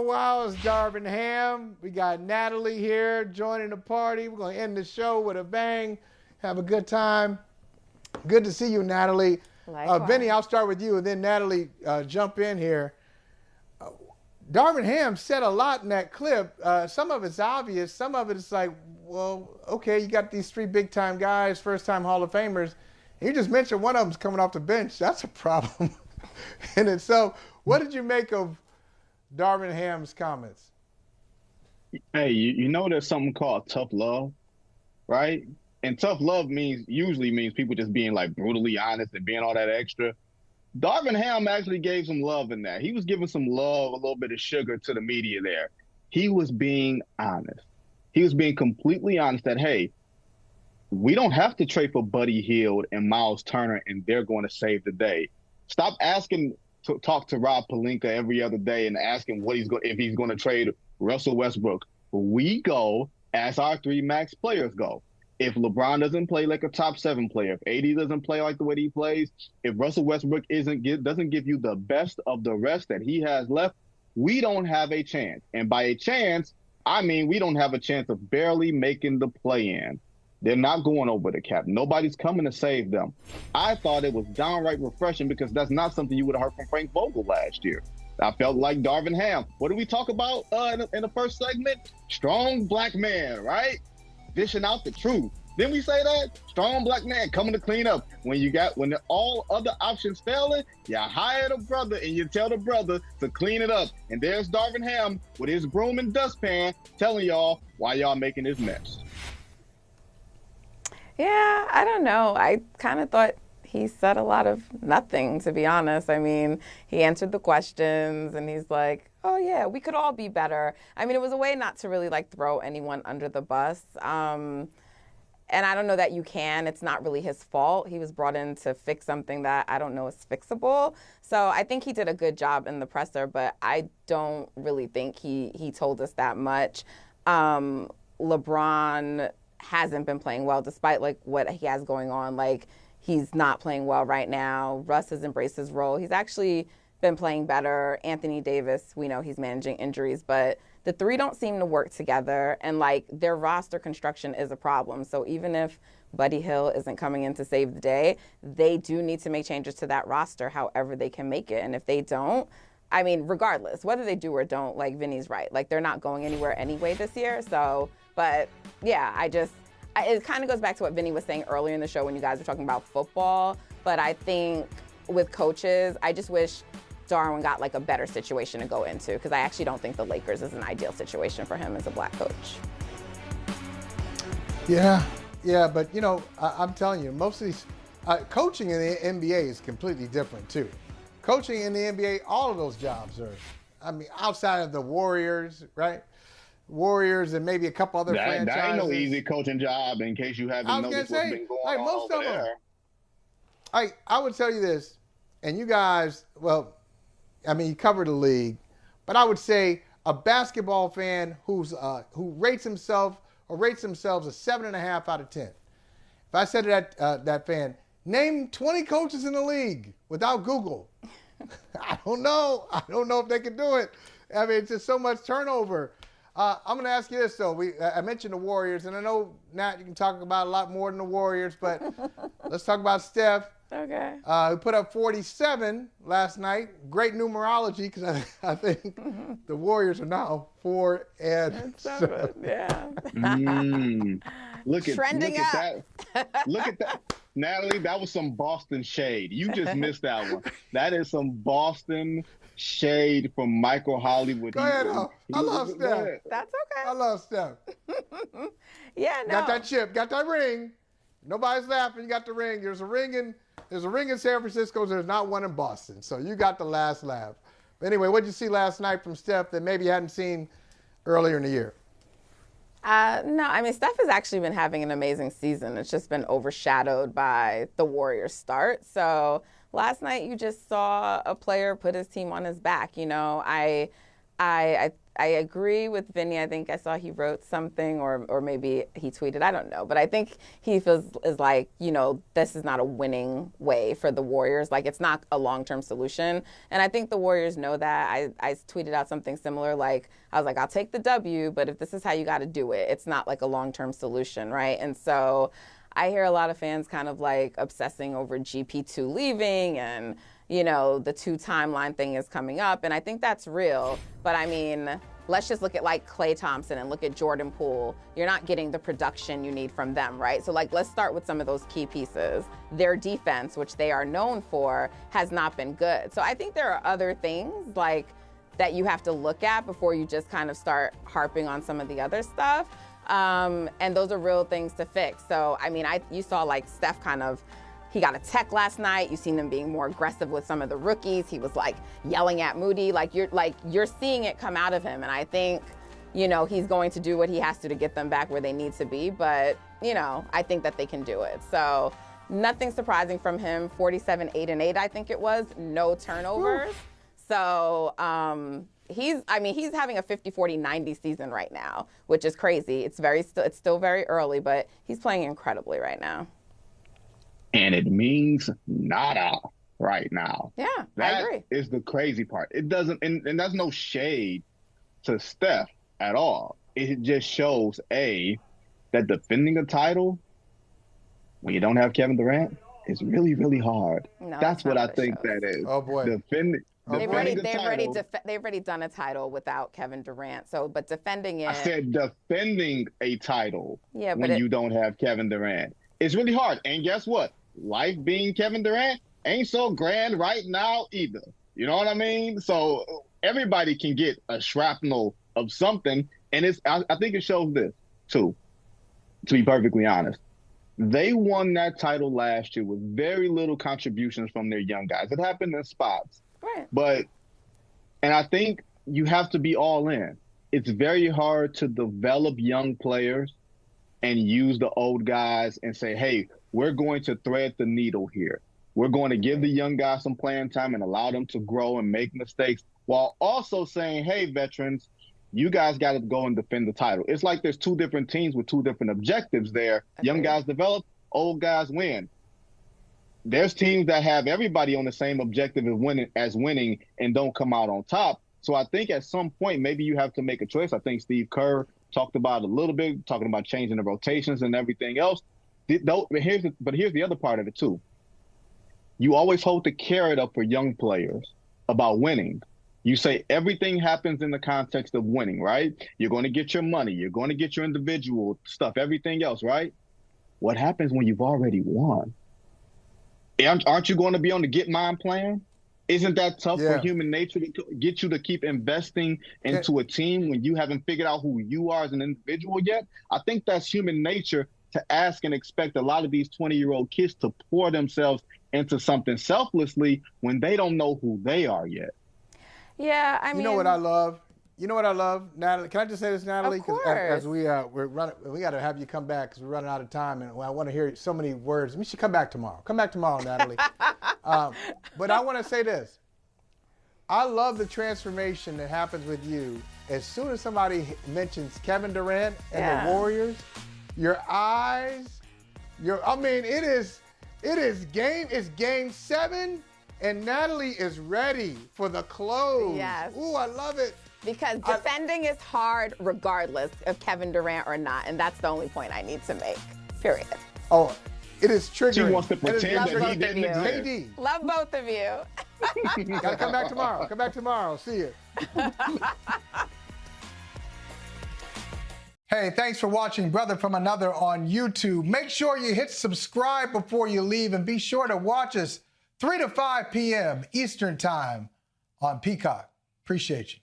while. It's Darvin Ham. We got Natalie here joining the party. We're going to end the show with a bang. Have a good time. Good to see you, Natalie. Vinny, I'll start with you, and then Natalie, jump in here. Darvin Ham said a lot in that clip. Some of it's obvious. Some of it is like, well, okay, you got these three big-time guys, first-time Hall of Famers. You just mentioned one of them's coming off the bench. That's a problem in itself. What did you make of Darvin Ham's comments? Hey, you know there's something called tough love, right? And tough love usually means people just being like brutally honest and being all that extra. Darvin Ham actually gave some love in that. He was giving some love, a little bit of sugar to the media there. He was being honest. He was being completely honest that, hey, we don't have to trade for Buddy Hield and Miles Turner, and they're going to save the day. Stop asking to talk to Rob Pelinka every other day and asking if he's going to trade Russell Westbrook. We go as our three max players go. If LeBron doesn't play like a top 7 player, if AD doesn't play like the way he plays, if Russell Westbrook doesn't give you the best of the rest that he has left, we don't have a chance. And by a chance, I mean we don't have a chance of barely making the play-in. They're not going over the cap. Nobody's coming to save them. I thought it was downright refreshing because that's not something you would have heard from Frank Vogel last year. I felt like Darvin Ham. What did we talk about in the first segment? Strong black man, right? Dishing out the truth. Didn't we say that? Strong black man coming to clean up. When all other options failing, you hire the brother and you tell the brother to clean it up. And there's Darvin Ham with his broom and dustpan telling y'all why y'all making this mess. Yeah, I don't know. I kind of thought he said a lot of nothing, to be honest. I mean, he answered the questions and he's like, oh yeah, we could all be better. I mean, it was a way not to really like throw anyone under the bus. And I don't know that you can. It's not really his fault. He was brought in to fix something that I don't know is fixable. So I think he did a good job in the presser, but I don't really think he told us that much. LeBron hasn't been playing well despite like what he has going on. Like, he's not playing well right now. Russ has embraced his role. He's actually been playing better. Anthony Davis, we know he's managing injuries, but the three don't seem to work together, and like their roster construction is a problem. So even if Buddy Hield isn't coming in to save the day, they do need to make changes to that roster however they can make it. And if they don't, I mean, regardless, whether they do or don't, like Vinny's right. Like, they're not going anywhere anyway this year. So, but yeah, it kind of goes back to what Vinny was saying earlier in the show when you guys were talking about football. But I think with coaches, I just wish Darwin got like a better situation to go into, because I actually don't think the Lakers is an ideal situation for him as a black coach. Yeah, but you know, I'm telling you, most of these coaching in the NBA is completely different too. Coaching in the NBA, all of those jobs are, I mean, outside of the Warriors, right? Warriors and maybe a couple other franchises. That ain't no easy coaching job, in case you haven't noticed what's been going on over there. I would tell you this, and you guys, well, I mean, you cover the league, but I would say a basketball fan who rates themselves a 7.5 out of 10. If I said to that fan, name 20 coaches in the league without Google, I don't know if they can do it. I mean, it's just so much turnover. I'm going to ask you this, though. I mentioned the Warriors, and I know, Nat, you can talk about a lot more than the Warriors, but let's talk about Steph. Okay. Who put up 47 last night. Great numerology, because I think the Warriors are now 4 and 7. Yeah. Look at that. Look at that. Natalie, that was some Boston shade. You just missed that one. That is some Boston shade from Michael Hollywood. Go ahead, I love Steph. That's okay. I love Steph. Yeah, no. Got that chip, got that ring. Nobody's laughing. You got the ring. There's a ring in San Francisco. There's not one in Boston. So you got the last laugh. But anyway, what did you see last night from Steph that maybe you hadn't seen earlier in the year? No, I mean, Steph has actually been having an amazing season. It's just been overshadowed by the Warriors' start. So last night you just saw a player put his team on his back. You know, I I agree with Vinny. I think I saw he wrote something or maybe he tweeted. I don't know. But I think he feels is like, this is not a winning way for the Warriors. Like, it's not a long-term solution. And I think the Warriors know that. I tweeted out something similar. Like, I was like, I'll take the W, but if this is how you got to do it, it's not like a long-term solution, right? And so I hear a lot of fans kind of like obsessing over GP2 leaving and, the 2 timeline thing is coming up. And I think that's real. But I mean, let's just look at like Klay Thompson and look at Jordan Poole. You're not getting the production you need from them, right? So like, let's start with some of those key pieces. Their defense, which they are known for, has not been good. So I think there are other things like that you have to look at before you just kind of start harping on some of the other stuff. And those are real things to fix. So, I mean, you saw like Steph he got a tech last night. You've seen him being more aggressive with some of the rookies. He was like yelling at Moody. You're seeing it come out of him. And I think, he's going to do what he has to get them back where they need to be. But, I think that they can do it. So nothing surprising from him. 47, 8 and 8, I think it was. No turnovers. Woo. So, he's having a 50-40-90 season right now, which is crazy. It's still very early, but he's playing incredibly right now. And it means nada right now. Yeah, that I agree. Is the crazy part. It doesn't, and that's no shade to Steph at all. It just shows, that defending a title when you don't have Kevin Durant is really, really hard. No, that's what I think that is. Oh, boy. They've already done a title without Kevin Durant. So, but defending it. I said defending a title when you don't have Kevin Durant. It's really hard. And guess what? Life being Kevin Durant ain't so grand right now either. You know what I mean? So everybody can get a shrapnel of something. And I think it shows this, too, to be perfectly honest. They won that title last year with very little contributions from their young guys. It happened in spots. Right. And I think you have to be all in. It's very hard to develop young players and use the old guys and say, hey, we're going to thread the needle here. We're going to give the young guys some playing time and allow them to grow and make mistakes while also saying, hey, veterans, you guys got to go and defend the title. It's like there's 2 different teams with 2 different objectives there. Okay. Young guys develop, old guys win. There's teams that have everybody on the same objective as winning and don't come out on top. So I think at some point, maybe you have to make a choice. I think Steve Kerr talked about it a little bit, talking about changing the rotations and everything else. But here's the other part of it, too. You always hold the carrot up for young players about winning. You say everything happens in the context of winning, right? You're going to get your money. You're going to get your individual stuff, everything else, right? What happens when you've already won? Aren't you going to be on the get mine plan? Isn't that tough for human nature to get you to keep investing into a team when you haven't figured out who you are as an individual yet? I think that's human nature to ask and expect a lot of these 20-year-old kids to pour themselves into something selflessly when they don't know who they are yet. Yeah, I mean, you know what I love? Natalie? Can I just say this, Natalie? Of course. As we're running, we got to have you come back because we're running out of time, and I want to hear so many words. We should come back tomorrow. Come back tomorrow, Natalie. But I want to say this. I love the transformation that happens with you. As soon as somebody mentions Kevin Durant and the Warriors, your eyes, it's game 7, and Natalie is ready for the close. Yes. Ooh, I love it. Because defending is hard regardless of Kevin Durant or not, and that's the only point I need to make, period. Oh, it is triggering. She wants to pretend that he didn't exist. KD. Love both of you. Gotta come back tomorrow. Come back tomorrow. See you. Hey, thanks for watching Brother from Another on YouTube. Make sure you hit subscribe before you leave, and be sure to watch us 3 to 5 p.m. Eastern Time on Peacock. Appreciate you.